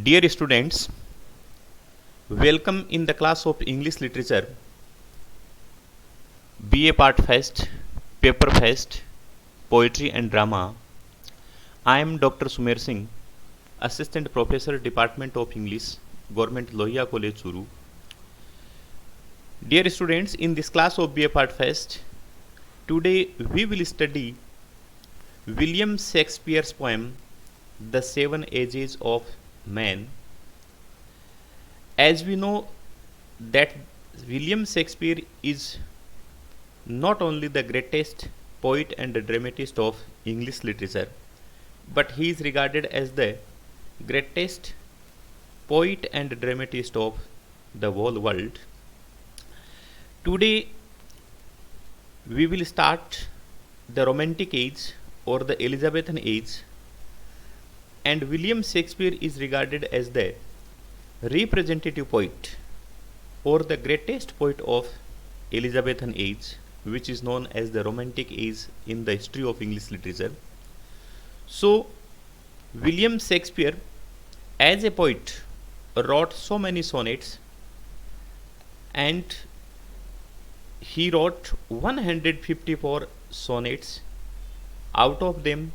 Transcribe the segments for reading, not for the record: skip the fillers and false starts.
Dear students, welcome in the class of English Literature, BA Part Fest, Paper Fest, Poetry and Drama. I am Dr. Sumer Singh, Assistant Professor, Department of English, Government Lohia College, Churu. Dear students, in this class of BA Part Fest, today we will study William Shakespeare's poem, The Seven Ages of Man. As we know that William Shakespeare is not only the greatest poet and dramatist of English literature, but he is regarded as the greatest poet and dramatist of the whole world. Today we will start the Romantic Age or the Elizabethan Age, and William Shakespeare is regarded as the representative poet or the greatest poet of Elizabethan Age, which is known as the Romantic Age in the history of English literature. So, William Shakespeare, as a poet, wrote so many sonnets, and he wrote 154 sonnets. Out of them,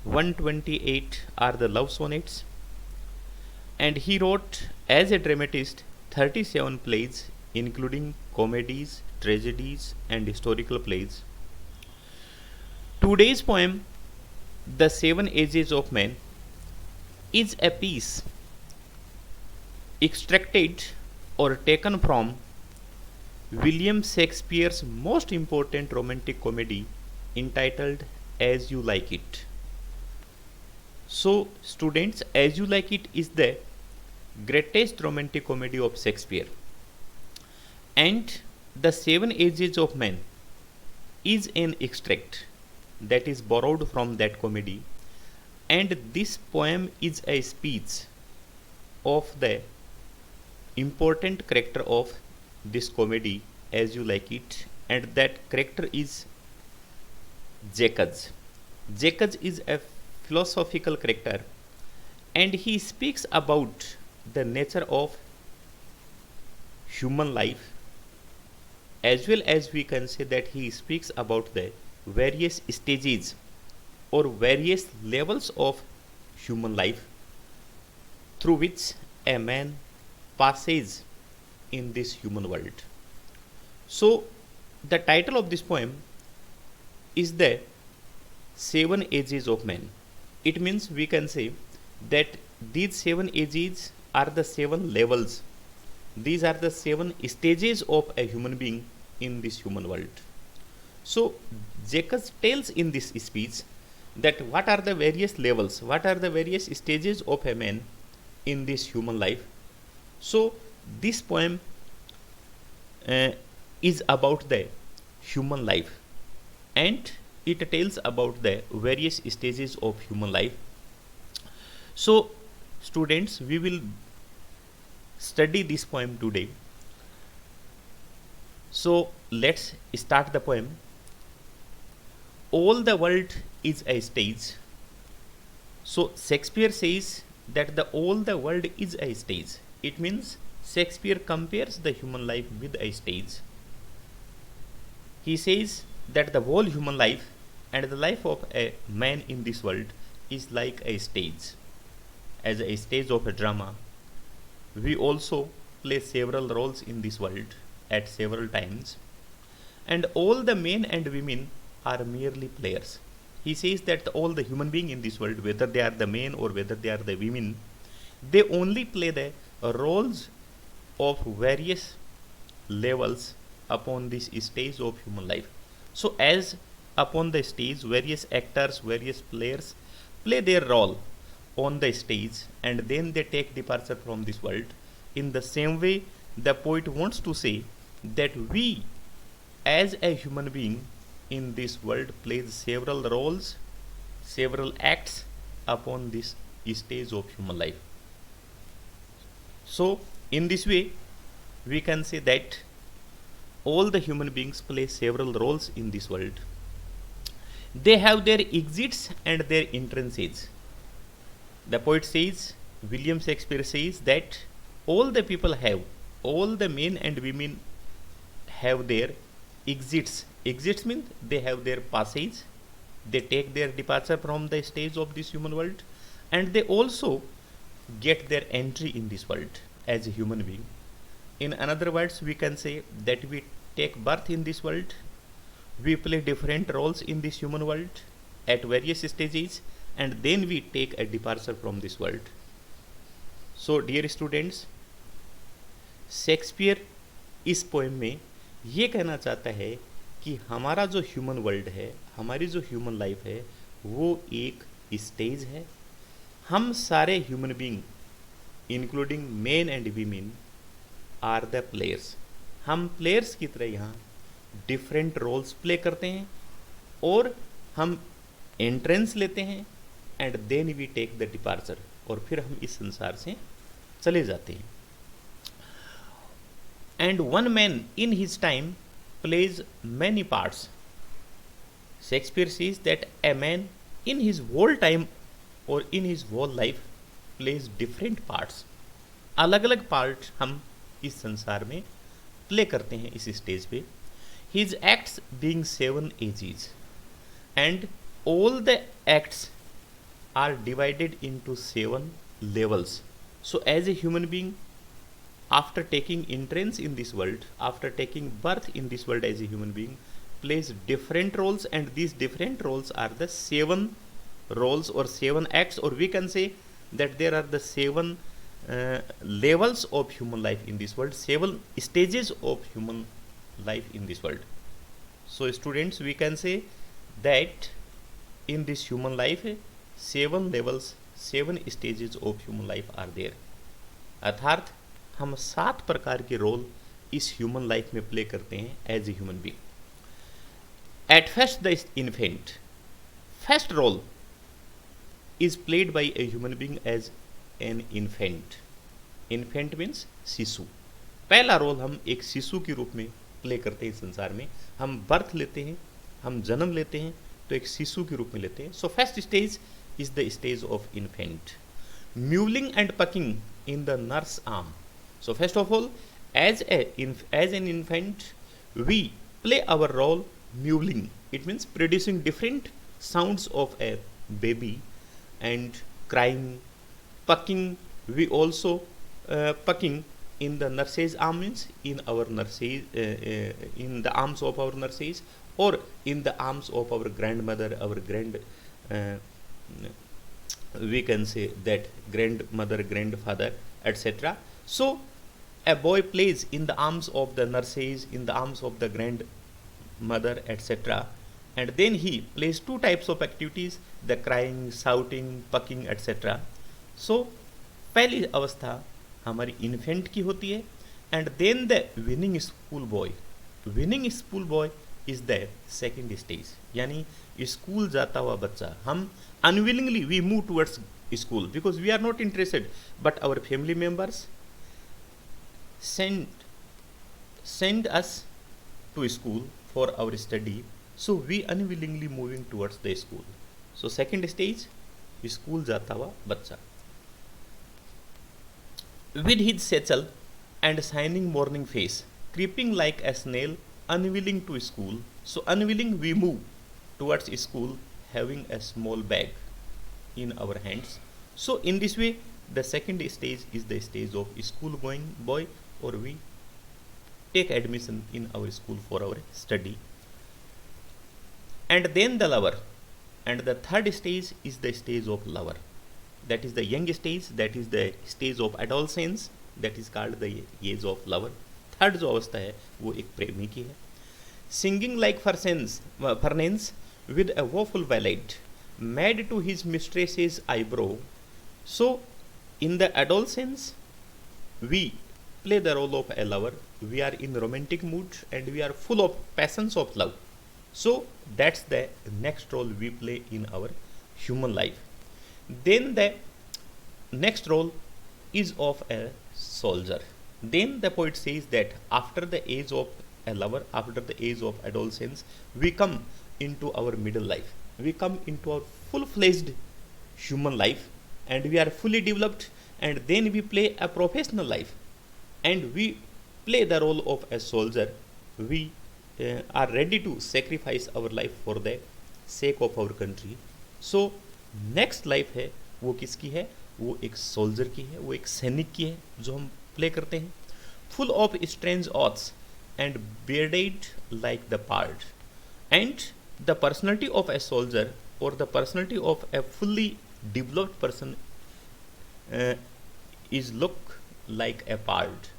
128 are the love sonnets, and he wrote as a dramatist 37 plays, including comedies, tragedies, and historical plays. Today's poem, The Seven Ages of Man, is a piece extracted or taken from William Shakespeare's most important romantic comedy entitled As You Like It. So, students, As You Like It is the greatest romantic comedy of Shakespeare, and The Seven Ages of Man is an extract that is borrowed from that comedy, and this poem is a speech of the important character of this comedy, As You Like It, and that character is Jacques. Jacques is a philosophical character, and he speaks about the nature of human life, as well as we can say that he speaks about the various stages or various levels of human life through which a man passes in this human world. So, the title of this poem is The Seven Ages of Man. It means we can say that these seven ages are the seven levels. These are the seven stages of a human being in this human world. So, Jacques tells in this speech that what are the various levels, what are the various stages of a man in this human life. So, this poem is about the human life, and it tells about the various stages of human life. So, students, we will study this poem today. So, let's start the poem. All the world is a stage. So, Shakespeare says that all the world is a stage. It means Shakespeare compares the human life with a stage. He says that the whole human life and the life of a man in this world is like a stage. As a stage of a drama, we also play several roles in this world at several times, and all the men and women are merely players. He says that all the human beings in this world, whether they are the men or whether they are the women, they only play the roles of various levels upon this stage of human life. So, as upon the stage, various actors, various players play their role on the stage, and then they take departure from this world. In the same way, the poet wants to say that we, as a human being in this world, play several roles, several acts upon this stage of human life. So, in this way, we can say that all the human beings play several roles in this world. They have their exits and their entrances. The poet says William Shakespeare says that all the people have, all the men and women have their exits. Exits means they have their passage, they take their departure from the stage of this human world, and they also get their entry in this world as a human being. In another words, we can say that we take birth in this world, we play different roles in this human world at various stages, and then we take a departure from this world. So dear students, Shakespeare इस poem में ये कहना चाहता है कि हमारा जो human world है, हमारी जो ह्यूमन लाइफ है, वो एक स्टेज है. हम सारे human being including men and women are the players. हम प्लेयर्स की तरह यहाँ डिफरेंट रोल्स प्ले करते हैं और हम एंट्रेंस लेते हैं and then we take the departure, और फिर हम इस संसार से चले जाते हैं. And one man in his time plays many parts. Shakespeare says that a man in his whole time और in his whole life plays different parts. अलग अलग पार्ट हम इस संसार में प्ले करते हैं इस स्टेज पे. His acts being 7 ages and all the acts are divided into 7 levels. So as a human being, after taking entrance in this world, after taking birth in this world as a human being, plays different roles, and these different roles are the 7 roles or 7 acts, or we can say that there are the 7 levels of human life in this world, 7 stages of human life in this world. So students, we can say that in this human life 7 levels, 7 stages of human life are there. अर्थात हम 7 प्रकार के role इस human life में play करते हैं as a human being. At first the infant, first role is played by a human being as an infant. Infant means शिशु. पहला रोल हम एक शिशु के रूप में प्ले करते हैं संसार में. हम बर्थ लेते हैं, हम जन्म लेते हैं तो एक शिशु के रूप में लेते हैं. So first stage is the stage of infant. Mewling and puking in the nurse arm. So first of all, as an infant we play our role mewling. It means producing different sounds of a baby and crying. Puking, we also puking in the nurse's arm, means in our nurses, in the arms of our nurses, or in the arms of our grandmother, our we can say that grandmother, grandfather, etc. So a boy plays in the arms of the nurses, in the arms of the grandmother, etc. and then he plays 2 types of activities, the crying, shouting, pucking, etc. So पहली अवस्था हमारी infant की होती है. And then the whining school boy. Whining school boy is the second stage, यानी school जाता हुआ बच्चा. हम unwillingly we move towards school because we are not interested, but our family members send us to school for our study, so we unwillingly moving towards the school. So second stage, school जाता हुआ बच्चा. With his satchel and shining morning face, creeping like a snail, unwilling to school. So unwilling we move towards school, having a small bag in our hands. So in this way, the second stage is the stage of school going boy, or we take admission in our school for our study. And then the lover. And the third stage is the stage of lover. That is the young stage, that is the stage of adolescence, that is called the age of lover. Third जो अवस्था है वो एक प्रेमी की है. Singing like furnace with a woeful ballad, mad to his mistress's eyebrow. So in the adolescence we play the role of a lover. We are in romantic mood and we are full of passions of love. So that's the next role we play in our human life. Then the next role is of a soldier. Then the poet says that after the age of a lover, after the age of adolescence, we come into our middle life. We come into our full-fledged human life, and we are fully developed, and then we play a professional life, and we play the role of a soldier. We are ready to sacrifice our life for the sake of our country. So next life है वो किसकी है? वो एक soldier की है, वो एक सैनिक की है जो हम प्ले करते हैं. Full of strange oaths and bearded like the pard. And the personality of a soldier or the personality of a fully developed person is look like a pard.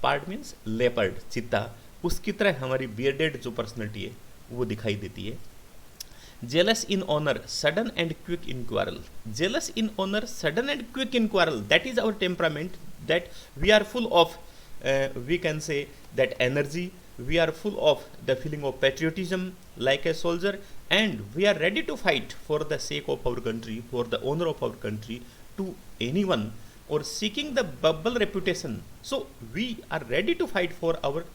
Pard means leopard, चीता. उसकी तरह हमारी bearded जो personality है वो दिखाई देती है. Jealous in honor, sudden and quick in quarrel. Jealous in honor, sudden and quick in quarrel. That is our temperament. That we are full of, we can say that energy. We are full of the feeling of patriotism like a soldier, and we are ready to fight for the sake of our country, for the honor of our country, to anyone, or seeking the bubble reputation. So we are ready to fight for our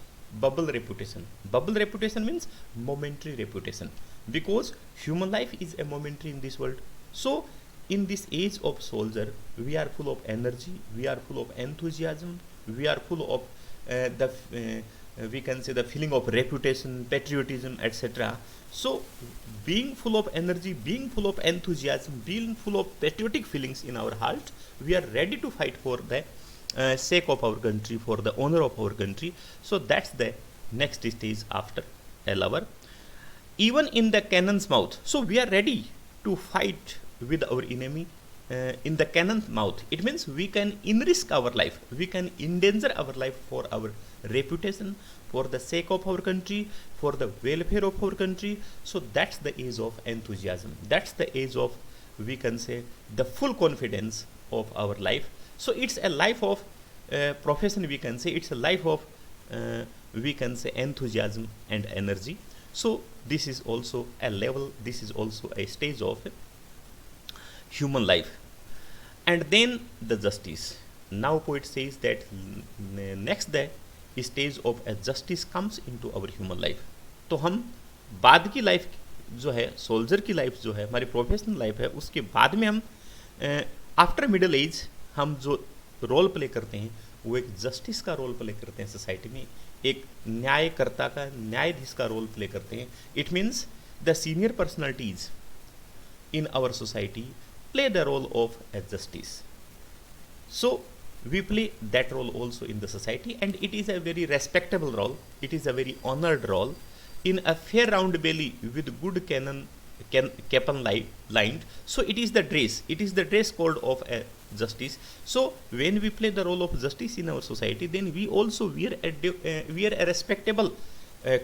bubble reputation. Bubble reputation means momentary reputation, because human life is a momentary in this world. So in this age of soldier, we are full of energy, we are full of enthusiasm, we are full of we can say the feeling of reputation, patriotism, etc. So being full of energy, being full of enthusiasm, being full of patriotic feelings in our heart, we are ready to fight for the sake of our country, for the honor of our country. So that's the next stage after a lover. Even in the cannon's mouth, so we are ready to fight with our enemy in the cannon's mouth. It means we can risk our life, we can endanger our life for our reputation, for the sake of our country, for the welfare of our country. So that's the age of enthusiasm, that's the age of, we can say, the full confidence of our life. So it's a life of profession, we can say. It's a life of, we can say, enthusiasm and energy. So this is also a level, this is also a stage of human life. And then the justice. Now poet says that next the stage of a justice comes into our human life. तो हम बाद की life जो है, soldier की life जो है, हमारी प्रोफेशनल लाइफ है, उसके बाद में हम आफ्टर मिडिल एज हम जो रोल प्ले करते हैं वो एक जस्टिस का रोल प्ले करते हैं सोसाइटी में, एक न्यायकर्ता का, न्यायाधीश का रोल प्ले करते हैं. It means the senior personalities in our society play the role of a justice. So we play that role also in the society, and it is a very respectable role, it is a very honored role. In a fair round belly with good capon lined, so it is the dress, it is the dress code of a justice. So when we play the role of justice in our society, then we also wear a respectable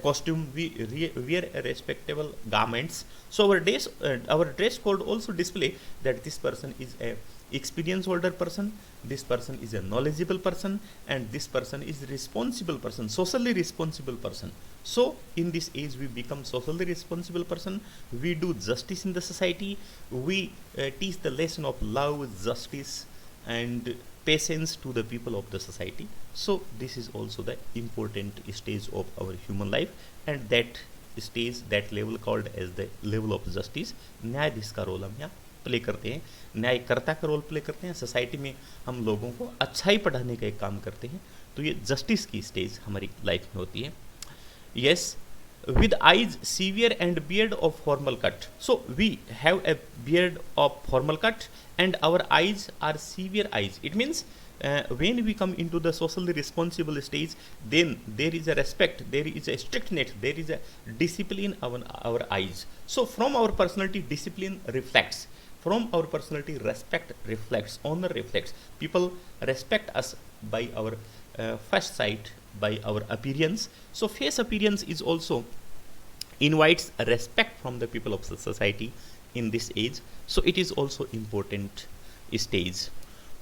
costume, we wear a respectable garments. So our dress code also display that this person is a experienced older person, this person is a knowledgeable person, and this person is responsible person, socially responsible person. So in this age we become socially responsible person, we do justice in the society, we teach the lesson of love, justice and patience to the people of the society. So this is also the important stage of our human life, and that stage, that level called as the level of justice. न्यायाधीश का role हम यहाँ play करते हैं, न्यायकर्ता का role play करते हैं, society में हम लोगों को अच्छाई पढ़ाने का एक काम करते हैं. तो ये जस्टिस की स्टेज हमारी लाइफ में होती है. Yes, with eyes severe and beard of formal cut. So we have a beard of formal cut and our eyes are severe eyes. It means when we come into the socially responsible stage, then there is a respect, there is a strictness, there is a discipline on our eyes. So from our personality, discipline reflects. From our personality, respect reflects, honor reflects. People respect us by our first sight, by our appearance. So face appearance is also invites respect from the people of the society in this age. So it is also important stage,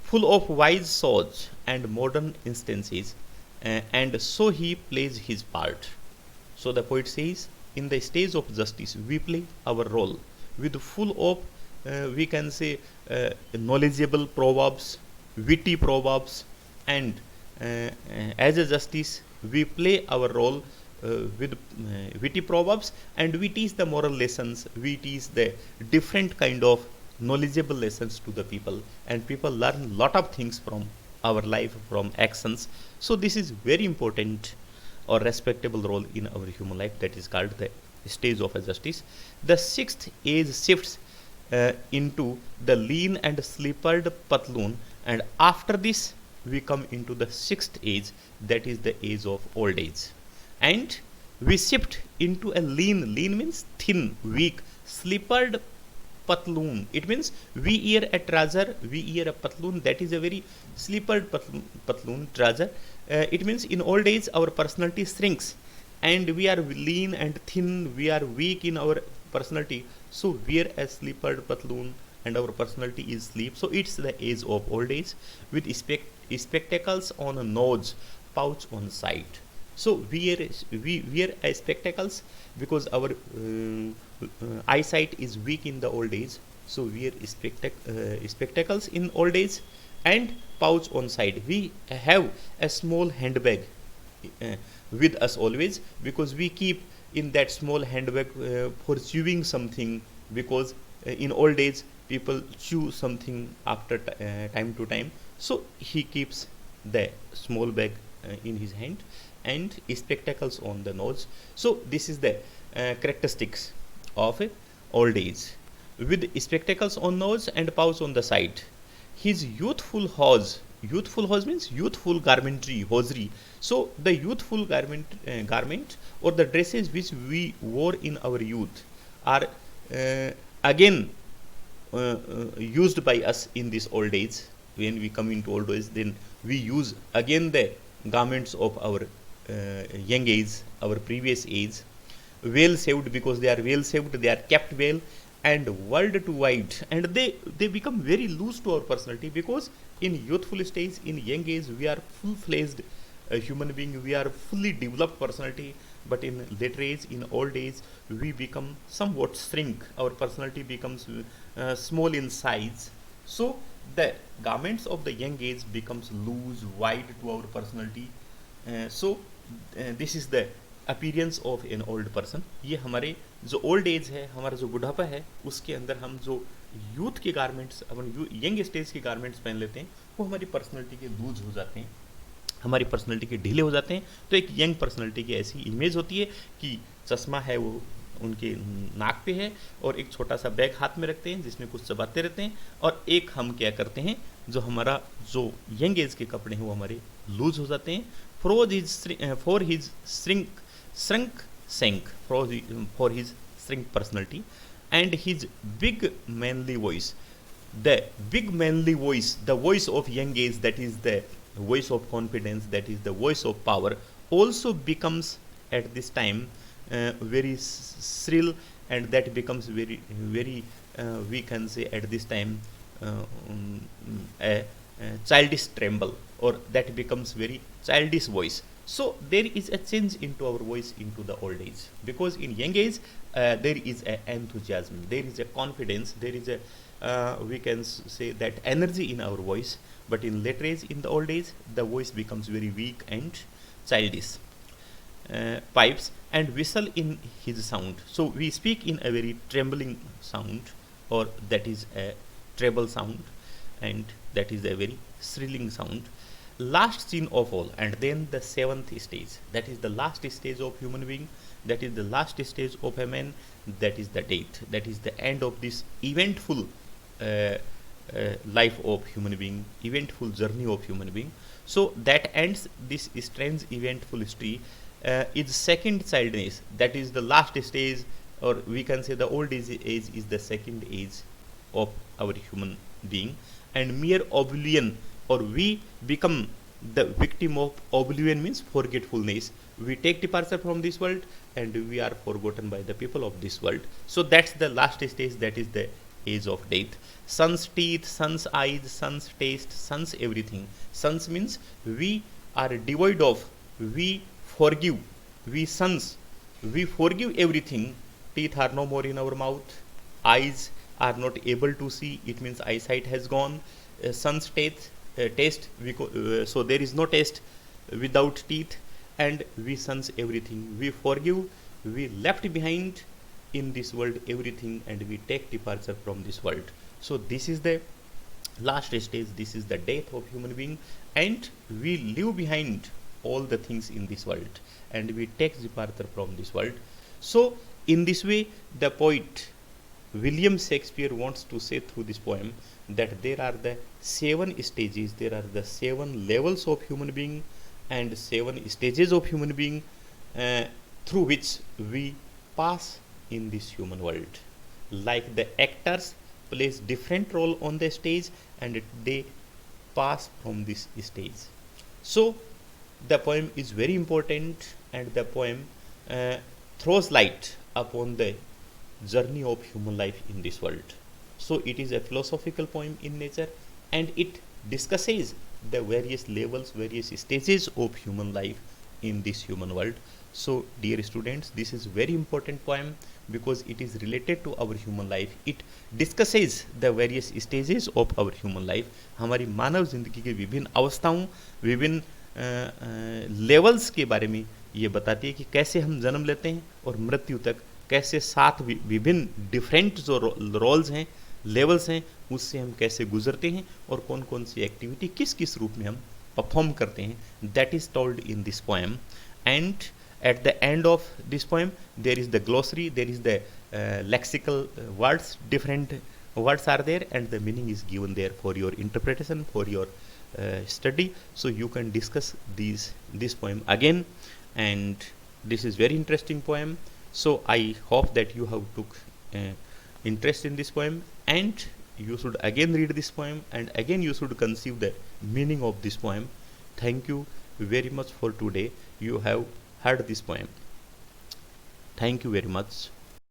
full of wise saws and modern instances, and so he plays his part. So the poet says, in the stage of justice, we play our role with full of, we can say, knowledgeable proverbs, witty proverbs, and as a justice, we play our role with witty proverbs, and we teach the moral lessons, we teach the different kind of knowledgeable lessons to the people, and people learn lot of things from our life, from actions. So this is very important or respectable role in our human life, that is called the stage of justice. The sixth age shifts into the lean and slippered patloon, and after this we come into the sixth age, that is the age of old age. And we shift into a lean means thin, weak, slippered patloon. It means we wear a trouser, we wear a patloon, that is a very slippered patloon trouser. It means in old age our personality shrinks, and we are lean and thin, we are weak in our personality, so wear a slippered patloon and our personality is sleep. So it's the age of old age, with spectacles on a nose, pouch on side. So we wear spectacles because our eyesight is weak in the old age, so wear spectacles in old age, and pouch on side. We have a small handbag uh, with us always, because we keep in that small handbag for chewing something, because in old age people chew something after time to time, so he keeps the small bag in his hand and spectacles on the nose. So this is the characteristics of old age, with spectacles on nose and pouch on the side. His youthful hose means youthful garmentry, hosiery. So the youthful garment or the dresses which we wore in our youth are again used by us in this old age. When we come into old age, then we use again the garments of our young age, our previous age. Well saved, because they are well saved, they are kept well, and world to wide, and they become very loose to our personality, because in youthful stage, in young age, we are full-fledged human being, we are fully developed personality. But in later age, in old age, we become somewhat shrink, our personality becomes small in size. So the garments of the young age becomes loose, wide to our personality. This is the appearance of an old person. ये हमारे जो old age है, हमारा जो बुढ़ापा है, उसके अंदर हम जो यूथ के गारमेंट्स, अपन यंग स्टेज के गारमेंट्स पहन लेते हैं, वो हमारी पर्सनैलिटी के लूज हो जाते हैं, हमारी पर्सनैलिटी के ढीले हो जाते हैं. तो एक यंग पर्सनैलिटी की ऐसी इमेज होती है कि चश्मा है वो उनके नाक पे है, और एक छोटा सा बैग हाथ में रखते हैं जिसमें कुछ चबाते रहते हैं, और एक हम क्या करते हैं, जो हमारा जो यंग एज के कपड़े हैं वो हमारे लूज हो जाते हैं. For his shrunk sank for his shrink personality, and his big manly voice, the big manly voice, the voice of young age, that is the voice of confidence, that is the voice of power, also becomes at this time very shrill, and that becomes very we can say at this time a childish tremble, or that becomes very childish voice. So there is a change into our voice into the old age, because in young age there is a enthusiasm, there is a confidence, there is a we can say that energy in our voice. But in later age, in the old age, the voice becomes very weak and childish. Pipes and whistle in his sound. So we speak in a very trembling sound, or that is a treble sound, and that is a very shrilling sound. Last scene of all, and then the seventh stage, that is the last stage of human being, that is the last stage of a man, that is the death, that is the end of this eventful life of human being, eventful journey of human being. So that ends this strange eventful history. Is second childness, that is the last stage, or we can say the old age is the second age of our human being. And mere oblivion, or we become the victim of oblivion, means forgetfulness. We take departure from this world and we are forgotten by the people of this world. So that's the last stage, that is the age of death. Sun's teeth, sun's eyes, sun's taste, sun's everything. Suns means we are devoid of, we forgive, we sons, we forgive everything. Teeth are no more in our mouth, eyes are not able to see, it means eyesight has gone. Sun's taste, so there is no taste without teeth, and we sons everything, we forgive, we left behind in this world everything, and we take departure from this world. So this is the last stage, this is the death of human being, and we leave behind all the things in this world and we take departure from this world. So in this way the poet William Shakespeare wants to say through this poem that there are the 7 stages, there are the 7 levels of human being and 7 stages of human being uh, through which we pass in this human world. Like the actors plays different role on the stage and they pass from this stage. So the poem is very important and the poem throws light upon the journey of human life in this world. So it is a philosophical poem in nature and it discusses the various levels, various stages of human life in this human world. So dear students, this is very important poem because it is related to our human life. It discusses the various stages of our human life. हमारी मानव जिंदगी के विभिन्न अवस्थाओं, विभिन्न levels के बारे में ये बताती है कि कैसे हम जन्म लेते हैं और मृत्यु तक कैसे 7 विभिन्न डिफरेंट जो रोल्स हैं, लेवल्स हैं, उससे हम कैसे गुजरते हैं और कौन कौन सी एक्टिविटी किस किस रूप में हम परफॉर्म करते हैं. That is told in this poem. And at the end of this poem there is the glossary, there is the lexical words, different words are there and the meaning is given there for your interpretation, for your study. So you can discuss this poem again, and this is very interesting poem. So I hope that you have took interest in this poem and you should again read this poem and again you should conceive the meaning of this poem. Thank you very much for today. You have heard this poem. Thank you very much.